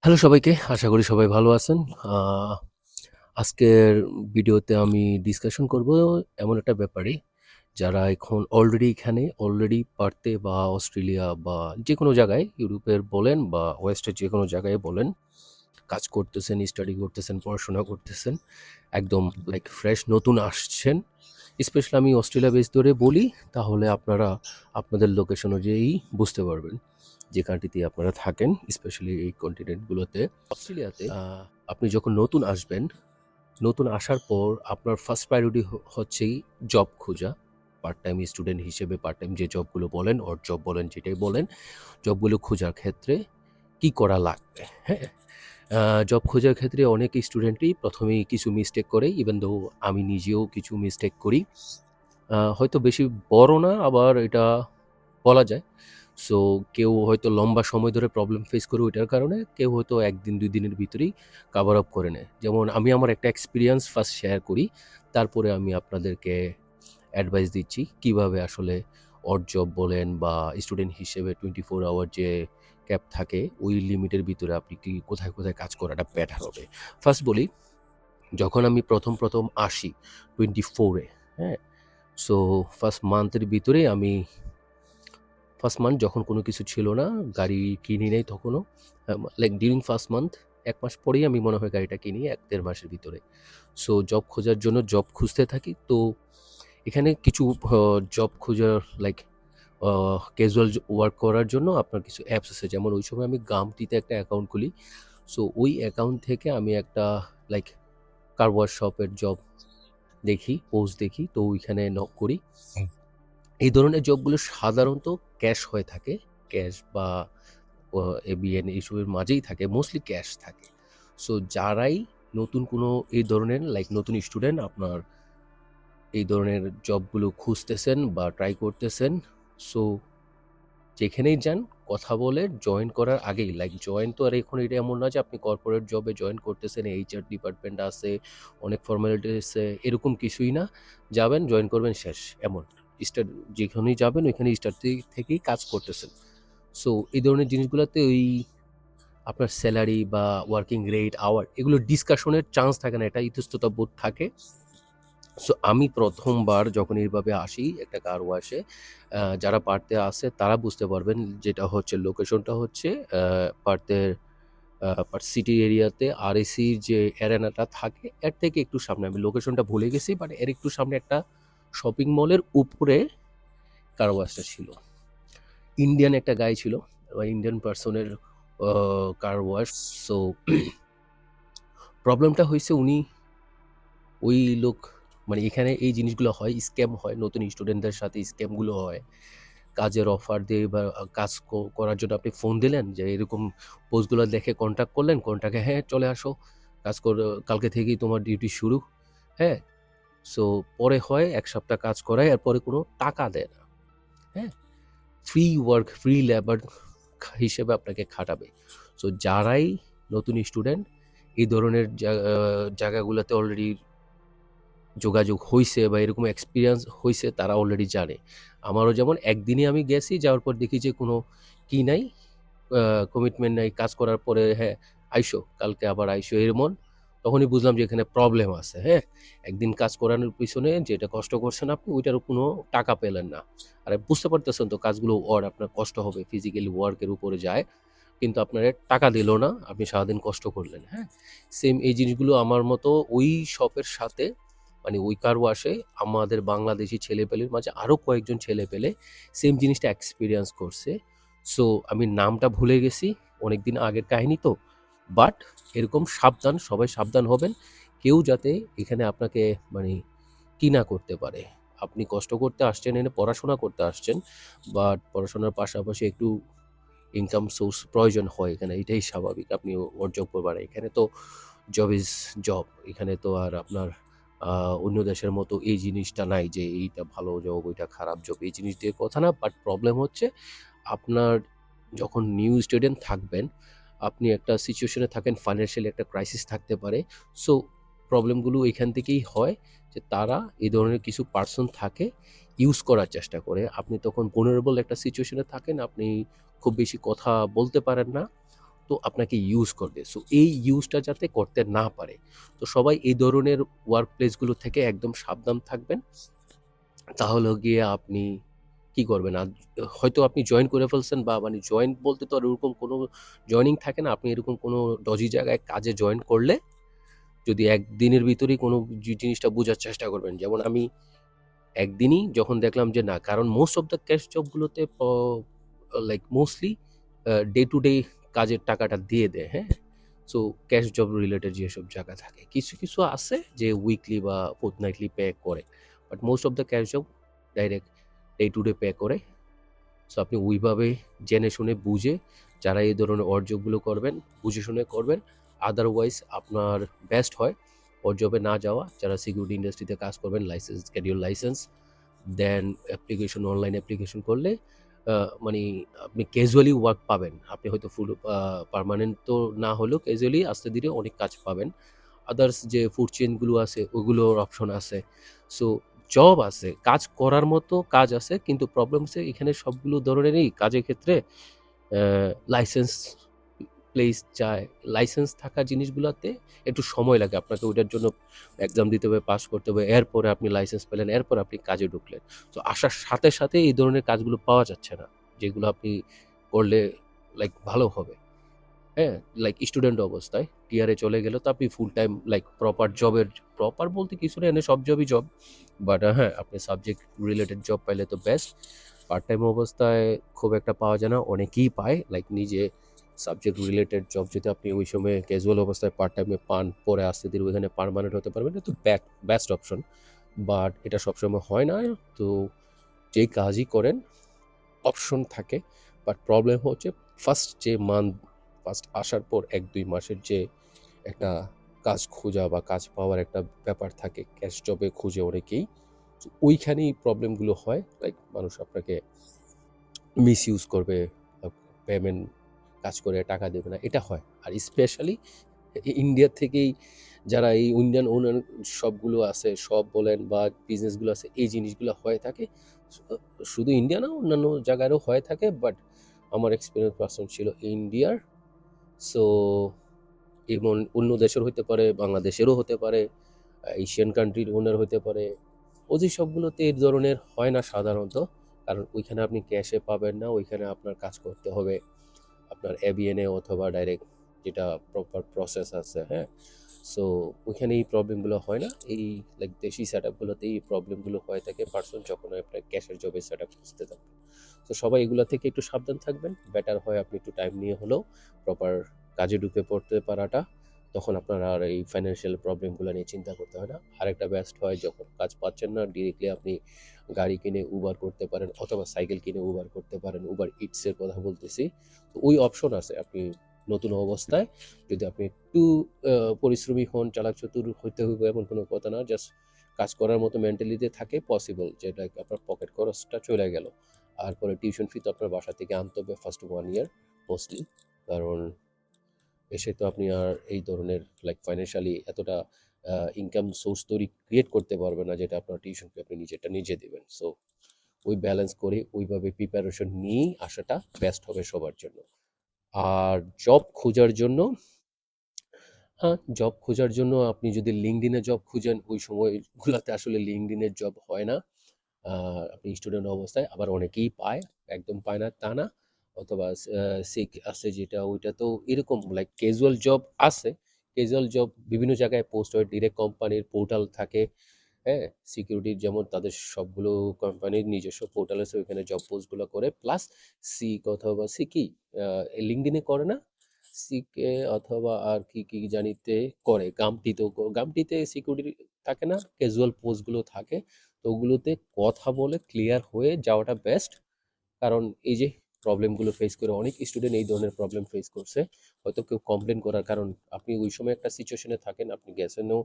Hello সবাইকে, আশা করি সবাই ভালো আছেন। আ আজকের ভিডিওতে আমি ডিসকাশন করব এমন একটা ব্যাপারে, যারা এখন অলরেডি পার্থে বা অস্ট্রেলিয়া বা যেকোনো জায়গায় ইউরোপের বলেন বা ওয়েস্টের যেকোনো জায়গায় বলেন, কাজ করতেছেন, স্টাডি করতেছেন, পড়াশোনা করতেছেন। একদম লাইক ফ্রেশ নতুন আসছেন। স্পেশালি আমি অস্ট্রেলিয়া বেস ধরে বলি, তাহলে আপনারা আপনাদের লোকেশন অনুযায়ী বুঝতে পারবেন যে কান্ট্রিতে আপনারা থাকেন, স্পেশালি এই কন্টিনেন্টগুলোতে। অস্ট্রেলিয়াতে আপনি যখন নতুন আসবেন, নতুন আসার পর আপনার ফার্স্ট প্রায়োরিটি হচ্ছেই জব খোঁজা। পার্ট টাইম স্টুডেন্ট হিসেবে পার্ট টাইম যে জবগুলো বলেন, অর জব বলেন, যেটাই বলেন, জবগুলো খোঁজার ক্ষেত্রে কি করা লাগবে? হ্যাঁ? জব খোঁজার ক্ষেত্রে অনেক স্টুডেন্টই প্রথমেই কিছু মিস্টেক করে, ইভেন দো আমি নিজেও কিছু মিস্টেক করি। হয়তো বেশি বড় না, আবার এটা বলা যায়। সো কেউ হয়তো লম্বা সময় ধরে প্রবলেম ফেস করে ওইটার কারণে, কেউ হয়তো ১ দিন ২ দিনের ভিতরেই কভার আপ করে নেয়। যেমন আমি আমার একটা এক্সপেরিয়েন্স ফার্স্ট শেয়ার করি, তারপরে আমি আপনাদেরকে অ্যাডভাইস দিচ্ছি কিভাবে আসলে অড জব বলেন বা স্টুডেন্ট হিসেবে 24 আওয়ার যে ক্যাপ থাকে, ওই লিমিটের ভিতরে আপনি কোথায় কাজ করাটা বেটার হবে। ফার্স্ট বলি, যখন আমি প্রথম আসি 24 এ, হ্যাঁ? সো ফার্স্ট মান্থের ভিতরে আমি ফার্স্ট মান্থ যখন কোনো কিছু ছিল না, গাড়ি কিনি নাই তখনও। লাইক ডিউরিং ফার্স্ট মান্থ ১ মাস পরেই আমি মনে হয় গাড়িটা কিনি, ১-১.৫ মাসের ভিতরে। সো জব খোঁজার জন্য জব খুঁজতে থাকি। তো এখানে কিছু জব খোঁজার লাইক ক্যাজুয়াল ওয়ার্ক করার জন্য আপনার কিছু অ্যাপস আছে। যেমন ওই সময় আমি গামটিতে একটা অ্যাকাউন্ট খুলি। সো ওই অ্যাকাউন্ট থেকে আমি একটা লাইক কার ওয়াশ শপের জব দেখি, পোস্ট দেখি। তো ওইখানে নক করি। এই ধরনের জবগুলো সাধারণত ক্যাশ হয়ে থাকে। ক্যাশ বা অ এবিএন এইসবের মাঝেই থাকে। মোস্টলি ক্যাশ থাকে। সো যারাই নতুন কোনো এই ধরনের লাইক নতুন স্টুডেন্ট আপনার এই ধরনের জবগুলো খুঁজতেছেন বা ট্রাই করতেছেন, সো যেখানেই যান কথা বলে জয়েন করার আগেই, লাইক জয়েন তো আর এখন এটা এমন না যে আপনি কর্পোরেট জবে জয়েন করতেছেন, এইচআর ডিপার্টমেন্ট আছে, অনেক ফর্মালিটি আছে, এরকম কিছুই না। যাবেন, জয়েন করবেন, শেষ, এমন। স্টার্ট যেখানেই যাবেন ওইখানে স্টার্ট থেকেই কাজ করতেছেন। সো এই ধরনের জিনিসগুলোতে ওই আপনার স্যালারি বা ওয়ার্কিং রেট, আওয়ার, এগুলো ডিসকাশনের চান্স থাকে না, এটা ইতস্ততা বোধ থাকে। সো আমি ১ম বার যখন এইভাবে আসি একটা কার ওয়াশে, যারা পার্থে আছে তারা বুঝতে পারবেন, যেটা হচ্ছে লোকেশনটা হচ্ছে পার্থের পার্থ সিটি এরিয়াতে আরএসির যে অ্যারেনাটা থাকে, এর থেকে একটু সামনে। আমি লোকেশনটা ভুলে গেছি, বাট এর একটু সামনে একটা শপিং মলের উপরে কার ওয়াশটা ছিল। ইন্ডিয়ান একটা গাই ছিল, ইন্ডিয়ান পারসনের কার ওয়াশ। সো প্রবলেমটা হইছে ওই লোক, মানে এখানে এই জিনিসগুলো হয়, স্ক্যাম হয়, নতুন স্টুডেন্টদের সাথে স্ক্যামগুলো হয়। কাজের অফার দিয়ে বা কাজ করার জন্য আপনি ফোন দিলেন, যে এরকম পোস্টগুলো দেখে কন্ট্যাক্ট করলেন, কন্ট্যাক্টে হ্যাঁ চলে আসো, কাজ কর, কালকে থেকেই তোমার ডিউটি শুরু। হ্যাঁ? সো পরে হয় ১ সপ্তাহ কাজ করায়, এরপরে কোনো টাকা দেয় না। হ্যাঁ? ফ্রি ওয়ার্ক, ফ্রি লেবার হিসেবে আপনাকে খাটাবে। সো যারাই নতুন স্টুডেন্ট এই ধরনের জায়গাগুলোতে অলরেডি যোগাযোগ হইছে বা এরকম এক্সপেরিয়েন্স হইছে, তারা অলরেডি জানে। আমারও যেমন একদিনই আমি গেছি, যাওয়ার পর দেখি যে কোনো কি নাই, আ কমিটমেন্ট নাই। কাজ করার পরে হ্যাঁ, আইসো, কালকে আবার আইসো, এমন। তখনই বুঝলাম যে এখানে প্রবলেম আছে, হ্যাঁ? একদিন কাজ করানোর পিছনে যেটা কষ্ট করছেন আপনি, ওইটারও কোনো টাকা পেলেন না। আর বুঝতে পারতেছেন তো কাজগুলো আপনার কষ্ট হবে, ফিজিক্যালি ওয়ার্ক এর উপরে যায়। কিন্তু আপনারে টাকা দিল না, আপনি সারাদিন কষ্ট করলেন, হ্যাঁ? সেম এই জিনিসগুলো আমার মতো ওই শপের সাথে, মানে ওই কার ওয়াশে আমাদের বাংলাদেশি ছেলেপেলের মাঝে আরও কয়েকজন ছেলেপেলে সেম জিনিসটা এক্সপেরিয়েন্স করছে। সো আমি নামটা ভুলে গেছি, অনেকদিন আগের কাহিনী তো। বাট এরকম সাবধান, সবাই সাবধান হবেন। কেউ যাতে এখানে আপনাকে মানে কি না করতে পারে। আপনি কষ্ট করতে আসছেন, এখানে পড়াশোনা করতে আসছেন, বাট পড়াশোনার পাশাপাশি একটু ইনকাম সোর্স প্রয়োজন হয় এখানে, এটাই স্বাভাবিক। আপনি ওর জব করবেন, এখানে তো জব ইজ জব। এখানে তো আর আপনার অন্য দেশের মতো এই জিনিসটা নাই যে এইটা ভালো জব, ওইটা খারাপ জব, এই জিনিস দিয়ে কথা না। বাট প্রবলেম হচ্ছে আপনার যখন নিউ স্টুডেন্ট থাকবেন, আপনি একটা সিচুয়েশনে থাকেন, ফাইন্যান্সিয়ালি একটা ক্রাইসিস থাকতে পারে। সো প্রবলেমগুলো এখান থেকেই হয়, যে তারা এই ধরনের কিছু পার্সন থাকে, ইউজ করার চেষ্টা করে। আপনি তখন vulnerable একটা সিচুয়েশনে থাকেন, আপনি খুব বেশি কথা বলতে পারেন না। তো আপনাকে ইউজ করবে। সো এই ইউজটা যাতে করতে না পারে। তো সবাই এই ধরনের ওয়ার্ক প্লেসগুলো থেকে একদম সাবধান থাকবেন। তাহলে গিয়ে আপনি কি করবেন? হয়তো আপনি জয়েন করে ফেলছেন বা মানে জয়েন বলতে তো আর ওরকম কোনো জয়েনিং থাকে না। আপনি এরকম কোনো ডজি জায়গায় কাজে জয়েন করলে যদি একদিনের ভিতরেই কোনো জিনিসটা বুঝার চেষ্টা করবেন। যেমন আমি একদিনই যখন দেখলাম যে না, কারণ মোস্ট অফ দ্য ক্যাশ জবগুলোতে like mostly day to day কাজের টাকাটা দিয়ে দেয়, হ্যাঁ? সো ক্যাশ জব রিলেটেড যেসব জায়গা থাকে, কিছু কিছু আছে যে উইকলি বা ফোর্টনাইটলি পে করে, but most of the cash job direct day to day pay করে। সো আপনি ওইভাবে জেনে শুনে বুঝে যারা এই ধরনের অর্জকগুলো করবেন বুঝে শুনে করবেন। আদারওয়াইজ আপনার বেস্ট হয় ওর জবে না যাওয়া। যারা সিকিউরিটি ইন্ডাস্ট্রিতে কাজ করবেন, license career license then application online application করলে মানে আপনি ক্যাজুয়ালি ওয়ার্ক পাবেন। আপনি হয়তো ফুল পার্মানেন্ট তো না হলেও ক্যাজুয়ালি আস্তে ধীরে অনেক কাজ পাবেন। আদার্স যে ফুড চেইনগুলো আছে ওগুলোর অপশন আছে। সো জব আছে, কাজ করার মতো কাজ আছে, কিন্তু প্রবলেম হচ্ছে এখানে সবগুলো ধরনেরই কাজের ক্ষেত্রে লাইসেন্স প্লেস চায়। লাইসেন্স থাকা জিনিসগুলোতে একটু সময় লাগে। আপনাকে ওইটার জন্য এক্সাম দিতে হবে, পাস করতে হবে। এরপরে আপনি লাইসেন্স পেলেন, এরপর আপনি কাজে ঢুকলেন। তো আসার সাথে, সাথে এই ধরনের কাজগুলো পাওয়া যাচ্ছে না। যেগুলো আপনি করলে লাইক ভালো হবে। হ্যাঁ? লাইক স্টুডেন্ট অবস্থায় টিআরএ চলে গেলে তো আপনি ফুল টাইম লাইক প্রপার বলতে কিছু না, এনে সব জবই জব। বাট হ্যাঁ, আপনি সাবজেক্ট রিলেটেড জব পাইলে তো বেস্ট। পার্ট টাইম অবস্থায় খুব একটা পাওয়া যায় না, অনেকেই পায়। লাইক নিজে সাবজেক্ট রিলেটেড জব যদি আপনি ওই সময়ে ক্যাজুয়াল অবস্থায় পার্ট টাইমে পান, পরে আস্তে ধীরে ওইখানে পার্মানেন্ট হতে পারবেন, এটা তো বেস্ট অপশন। বাট এটা সবসময় হয় না। তো যেই কাজই করেন অপশন থাকে, বাট প্রবলেম হচ্ছে ফার্স্ট আসার পর ১-২ মাসের যে একটা কাজ খোঁজা বা কাজ পাওয়ার একটা ব্যাপার থাকে, ক্যাশ জবে খুঁজে অনেকেই। তো ওইখানেই প্রবলেমগুলো হয়। লাইক মানুষ আপনাকে মিসইউজ করবে, পেমেন্ট কাজ করে টাকা দেবে না, এটা হয়। আর স্পেশালি ইন্ডিয়া থেকেই যারা এই ইন্ডিয়ান ওনার শপগুলো আছে, শপ বলেন বা বিজনেসগুলো আছে, এই জিনিসগুলো হয়ে থাকে। শুধু ইন্ডিয়া না, অন্যান্য জায়গায়ও হয়ে থাকে, বাট আমার এক্সপিরিয়েন্স পার্সন ছিল ইন্ডিয়ার। সো এমন অন্য দেশের হতে পারে, বাংলাদেশেরও হতে পারে, এশিয়ান কান্ট্রির ওনার হতে পারে। ওই সবগুলোতে এই ধরনের হয় না সাধারণত। কারণ ওইখানে আপনি ক্যাশে পাবেন না, ওইখানে আপনার কাজ করতে হবে আপনার এবিএনএ অথবা ডাইরেক্ট যেটা প্রপার প্রসেস আছে, হ্যাঁ? সো ওইখানে এই প্রবলেমগুলো হয় না। এই লাইক দেশি সেট আপগুলোতে এই প্রবলেমগুলো হয়ে থাকে পার্সন যখন আপনার ক্যাশের জবে সেট আপ খুঁজতে থাকবেন। তো সবাই এগুলো থেকে একটু সাবধান থাকবেন। বেটার হয় আপনি একটু টাইম নিয়ে হলেও প্রপার কাজে ঢুকে পড়তে পারাটা, তখন আপনার আর এই ফাইন্যান্সিয়াল প্রবলেমগুলো নিয়ে চিন্তা করতে হয় না। আরেকটা বেস্ট হয় যখন কাজ পাচ্ছেন না, ডিরেক্টলি আপনি গাড়ি কিনে উবার করতে পারেন অথবা সাইকেল কিনে উবার করতে পারেন। উবার ইটসের কথা বলতেছি। তো ওই অপশন আছে। আপনি নতুন অবস্থায় যদি আপনি একটু পরিশ্রমী হন, চালাক চতুর হইতে হইবে এমন কোনো কথা না। জাস্ট কাজ করার মতো মেন্টালিটি থাকে পসিবল, যেটা আপনার পকেট খরচটা চলে গেল। আর পরে টিউশন ফি তো আপনার বাসা থেকে আনতে হবে ফার্স্ট 1 ইয়ার মোস্টলি। কারণ এসে তো আপনি আর এই ধরনের লাইক ফাইন্যান্সিয়ালি এতটা ইনকাম সোর্স ক্রিয়েট করতে পারবেন না, যেটা আপনার টিউশন ফি আপনি নিজেরটা নিজে দিবেন। সো ওই ব্যালেন্স করে ওইভাবে প্রিপারেশন নিয়েই আসাটা বেস্ট হবে সবার জন্য। আর জব খোঁজার জন্য, হ্যাঁ, জব খোঁজার জন্য আপনি যদি লিঙ্কডইনে জব খুঁজেন, ওই সময়গুলাতে আসলে লিঙ্কডইনের জব হয় না। আপনি স্টুডেন্ট অবস্থায় আবার অনেকেই পায়, একদম পায় না তা না। অথবা সিক আছে যেটা, ওইটা তো এরকম লাইক ক্যাজুয়াল জব আছে। ক্যাজুয়াল জব বিভিন্ন জায়গায় পোস্ট হয়, ডিরেক্ট কোম্পানির পোর্টাল থাকে, হ্যাঁ? সিকিউরিটির যেমন তাদের সবগুলো কোম্পানির নিজস্ব পোর্টাল আছে, ওইখানে জব পোস্টগুলো করে। প্লাস সিক অথবা সিকি লিঙ্কডইনে করে না, সিকে অথবা আর কি কি জানিতে করে, গামটিতে সিকিউরিটি থাকে না, ক্যাজুয়াল পোস্টগুলো থাকে। তো ওগুলোতে কথা বলে ক্লিয়ার হয়ে যাওয়াটা বেস্ট। কারণ এই যে প্রবলেমগুলো ফেস করে অনেক স্টুডেন্ট এই ধরনের প্রবলেম ফেস করছে। হয়তো কেউ কমপ্লেন করার কারণ, আপনি ওই সময় একটা সিচুয়েশনে থাকেন, আপনি গেছেনও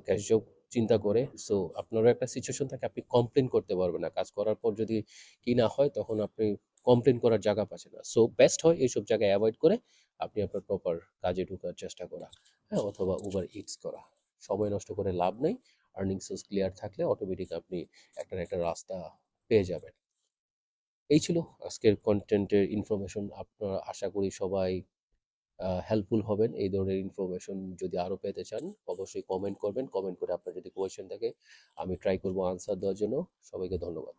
ক্যাশ জব চিন্তা করে। সো আপনারও একটা সিচুয়েশন থাকে, আপনি কমপ্লেন করতে পারবেন না। কাজ করার পর যদি কি না হয়, তখন আপনি কমপ্লেন করার জায়গা পাচ্ছেন না। সো বেস্ট হয় এইসব জায়গায় অ্যাভয়েড করে আপনি আপনার প্রপার কাজে ঢোকার চেষ্টা করা, হ্যাঁ? অথবা উবার ইটস করা। সময় নষ্ট করে লাভ নেই। আর্নিং সোর্স ক্লিয়ার থাকলে অটোমেটিক আপনি একটা না একটা রাস্তা পেয়ে যাবেন। এই ছিল আজকের কন্টেন্টের ইনফরমেশন। আপনারা আশা করি সবাই হেল্পফুল হবেন। এই ধরনের ইনফরমেশন যদি আরও পেতে চান অবশ্যই কমেন্ট করবেন। কমেন্ট করে আপনার যদি কোয়েশ্চেন থাকে আমি ট্রাই করব আনসার দেওয়ার জন্য। সবাইকে ধন্যবাদ।